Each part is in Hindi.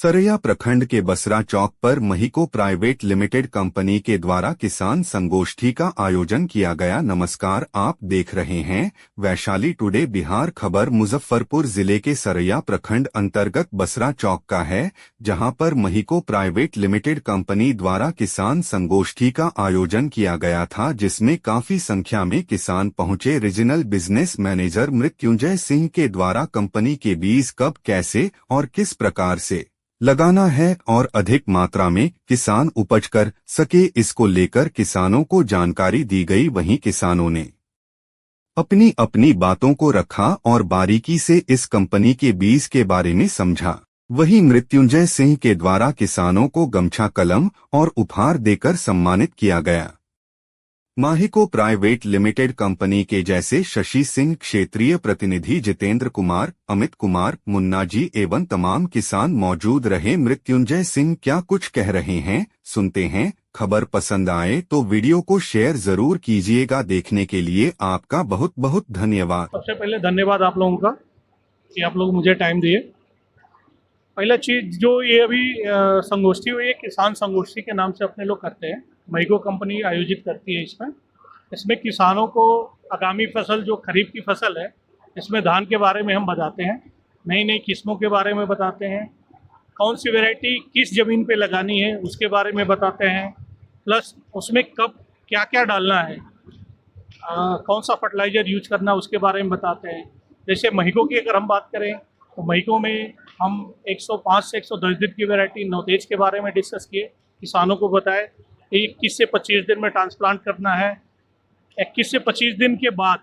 सरैया प्रखंड के बसरा चौक पर महिको प्राइवेट लिमिटेड कंपनी के द्वारा किसान संगोष्ठी का आयोजन किया गया। नमस्कार, आप देख रहे हैं वैशाली टुडे बिहार। खबर मुजफ्फरपुर जिले के सरैया प्रखंड अंतर्गत बसरा चौक का है, जहां पर महिको प्राइवेट लिमिटेड कंपनी द्वारा किसान संगोष्ठी का आयोजन किया गया था, जिसमें काफी संख्या में किसान पहुंचे। Regional business manager Mrityunjay Singh के द्वारा कंपनी के बीज कब, कैसे और किस प्रकार से लगाना है और अधिक मात्रा में किसान उपज कर सके, इसको लेकर किसानों को जानकारी दी गई। वहीं किसानों ने अपनी अपनी बातों को रखा और बारीकी से इस कंपनी के बीज के बारे में समझा। वहीं मृत्युंजय सिंह के द्वारा किसानों को गमछा, कलम और उपहार देकर सम्मानित किया गया। महिको प्राइवेट लिमिटेड कंपनी के जैसे शशि सिंह, क्षेत्रीय प्रतिनिधि जितेंद्र कुमार, अमित कुमार, मुन्ना जी एवं तमाम किसान मौजूद रहे। मृत्युंजय सिंह क्या कुछ कह रहे हैं, सुनते हैं। खबर पसंद आए तो वीडियो को शेयर जरूर कीजिएगा। देखने के लिए आपका बहुत बहुत धन्यवाद। सबसे पहले धन्यवाद आप लोगों का कि आप लोग मुझे टाइम दिए। पहला चीज़ जो ये अभी संगोष्ठी हुई है, किसान संगोष्ठी के नाम से अपने लोग करते हैं। महिको कंपनी आयोजित करती है। इसमें किसानों को आगामी फसल, जो खरीफ की फसल है, इसमें धान के बारे में हम बताते हैं, नई नई किस्मों के बारे में बताते हैं, कौन सी वैरायटी किस ज़मीन पे लगानी है उसके बारे में बताते हैं, प्लस उसमें कब क्या क्या डालना है, कौन सा फर्टिलाइज़र यूज करना उसके बारे में बताते हैं। जैसे महिको की अगर हम बात करें तो महिको में हम 105 से 110 दिन की वैरायटी नौतेज के बारे में डिस्कस किए, किसानों को बताए कि 21 से 25 दिन में ट्रांसप्लांट करना है। 21 से 25 दिन के बाद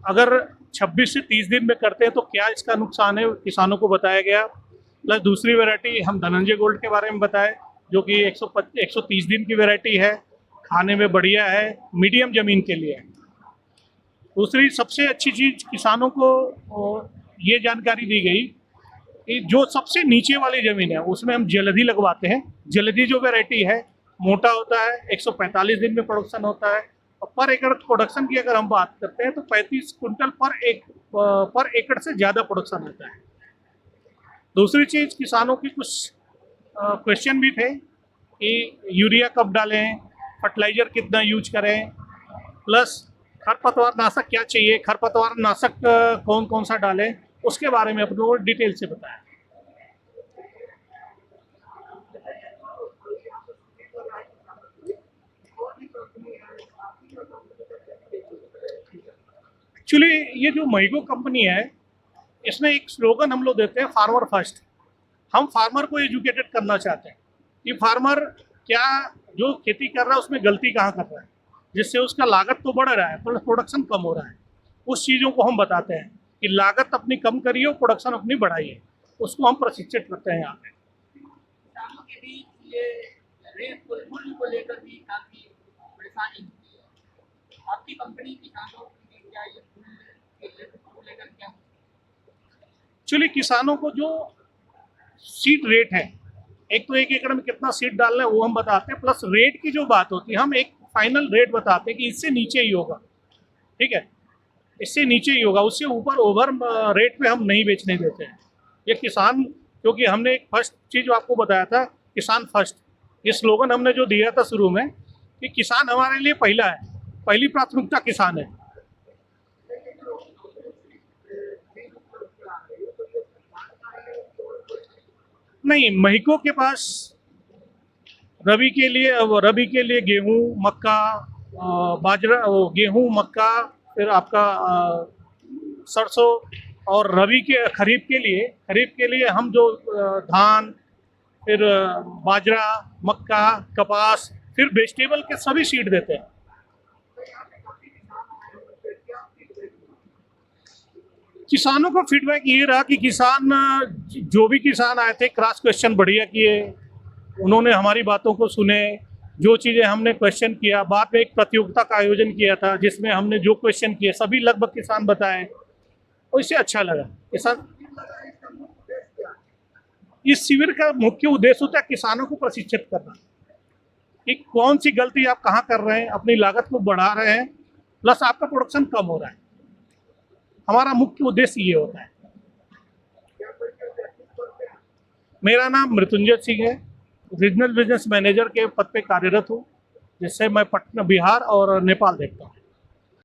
अगर 26 से 30 दिन में करते हैं तो क्या इसका नुकसान है, किसानों को बताया गया। प्लस दूसरी वैरायटी हम धनंजय गोल्ड के बारे में बताए, जो कि 130 दिन की वैरायटी है, खाने में बढ़िया है, मीडियम ज़मीन के लिए है। दूसरी सबसे अच्छी चीज़ किसानों को ये जानकारी दी गई कि जो सबसे नीचे वाली ज़मीन है उसमें हम जल्दी लगवाते हैं। जल्दी जो वैरायटी है मोटा होता है, 145 दिन में प्रोडक्शन होता है, और पर एकड़ प्रोडक्शन की अगर हम बात करते हैं तो 35 कुंटल पर एकड़ से ज़्यादा प्रोडक्शन होता है। दूसरी चीज़, किसानों की कुछ क्वेश्चन भी थे कि यूरिया कब डालें, फर्टिलाइज़र कितना यूज करें, प्लस खरपतवार नाशक क्या चाहिए, खरपतवार नाशक कौन कौन सा डालें, उसके बारे में अपने को डिटेल से बताया। एक्चुअली ये जो महिको कंपनी है, इसमें एक स्लोगन हम लोग देते हैं, फार्मर फर्स्ट। हम फार्मर को एजुकेटेड करना चाहते हैं कि फार्मर क्या जो खेती कर रहा है उसमें गलती कहाँ कर रहा है, जिससे उसका लागत तो बढ़ रहा है पर प्रोडक्शन कम हो रहा है। उस चीज़ों को हम बताते हैं कि लागत अपनी कम करिए और प्रोडक्शन अपनी बढ़ाइए, उसको हम प्रशिक्षित करते हैं यहाँ पे। किसानों के बीच ये रेट मूल्य को लेकर भी काफी परेशानी होती है। आपकी कंपनी किसानों के लिए क्या ये मूल्य को लेकर क्या? एक्चुअली किसानों को जो सीड रेट है, एक तो एक एकड़ में कितना सीड डालना है वो हम बताते हैं, प्लस रेट की जो बात होती है हम एक फाइनल रेट बताते हैं कि इससे नीचे ही होगा, ठीक है, इससे नीचे ही होगा, उससे ऊपर ओवर रेट पे हम नहीं बेचने देते हैं। ये किसान, क्योंकि हमने एक फर्स्ट चीज़ आपको बताया था, किसान फर्स्ट, ये स्लोगन हमने जो दिया था शुरू में कि किसान हमारे लिए पहला है, पहली प्राथमिकता किसान है। नहीं, महिको के पास रबी के लिए गेहूँ, मक्का, बाजरा, वो गेहूँ, मक्का, फिर आपका सरसों, और खरीफ के लिए हम जो धान, फिर बाजरा, मक्का, कपास, फिर वेजिटेबल के सभी सीड देते हैं। किसानों का फीडबैक ये रहा कि जो भी किसान आए थे क्रॉस क्वेश्चन बढ़िया किए, उन्होंने हमारी बातों को सुने, जो चीज़ें हमने क्वेश्चन किया। बाद में एक प्रतियोगिता का आयोजन किया था जिसमें हमने जो क्वेश्चन किए सभी लगभग किसान बताए, और इससे अच्छा लगा। किसान, इस शिविर का मुख्य उद्देश्य होता है किसानों को प्रशिक्षित करना कि कौन सी गलती आप कहाँ कर रहे हैं, अपनी लागत को बढ़ा रहे हैं, प्लस आपका प्रोडक्शन कम हो रहा है। हमारा मुख्य उद्देश्य ये होता है। मेरा नाम मृत्युंजय सिंह है, रीजनल बिजनेस मैनेजर के पद पे कार्यरत हूँ, जिससे मैं पटना बिहार और नेपाल देखता हूँ।